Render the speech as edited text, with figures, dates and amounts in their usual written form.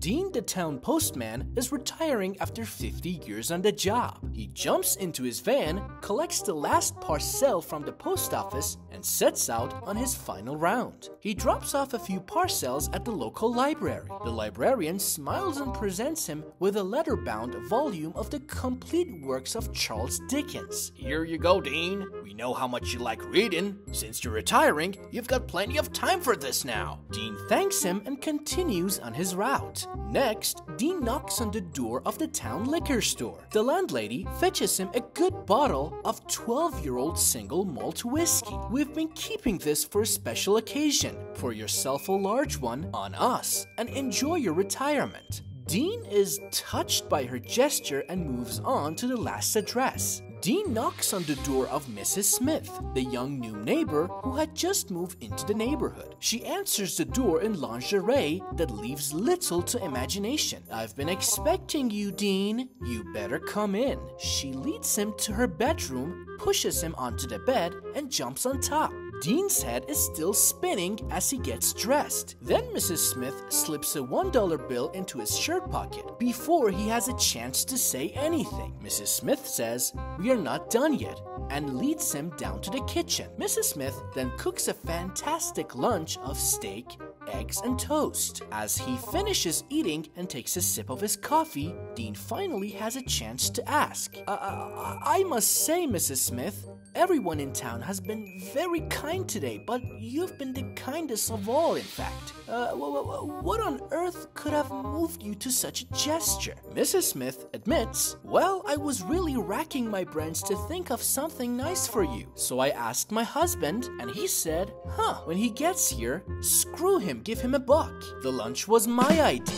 Dean, the town postman, is retiring after 50 years on the job. He jumps into his van, collects the last parcel from the post office, and sets out on his final round. He drops off a few parcels at the local library. The librarian smiles and presents him with a leather-bound volume of the complete works of Charles Dickens. "Here you go, Dean. We know how much you like reading. Since you're retiring, you've got plenty of time for this now." Dean thanks him and continues on his route. Next, Dean knocks on the door of the town liquor store. The landlady fetches him a good bottle of 12-year-old single malt whiskey. "We've been keeping this for a special occasion. Pour yourself a large one on us and enjoy your retirement." Dean is touched by her gesture and moves on to the last address. Dean knocks on the door of Mrs. Smith, the young new neighbor who had just moved into the neighborhood. She answers the door in lingerie that leaves little to imagination. "I've been expecting you, Dean. You better come in." She leads him to her bedroom, pushes him onto the bed, and jumps on top. Dean's head is still spinning as he gets dressed. Then Mrs. Smith slips a $1 bill into his shirt pocket before he has a chance to say anything. Mrs. Smith says, "We are not done yet," and leads him down to the kitchen. Mrs. Smith then cooks a fantastic lunch of steak, eggs, and toast. As he finishes eating and takes a sip of his coffee, Dean finally has a chance to ask, I must say, Mrs. Smith, everyone in town has been very kind today, but you've been the kindest of all, in fact. What on earth could have moved you to such a gesture?" Mrs. Smith admits, "Well, I was really racking my brains to think of something nice for you. So I asked my husband, and he said, when he gets here, screw him, give him $1. The lunch was my idea."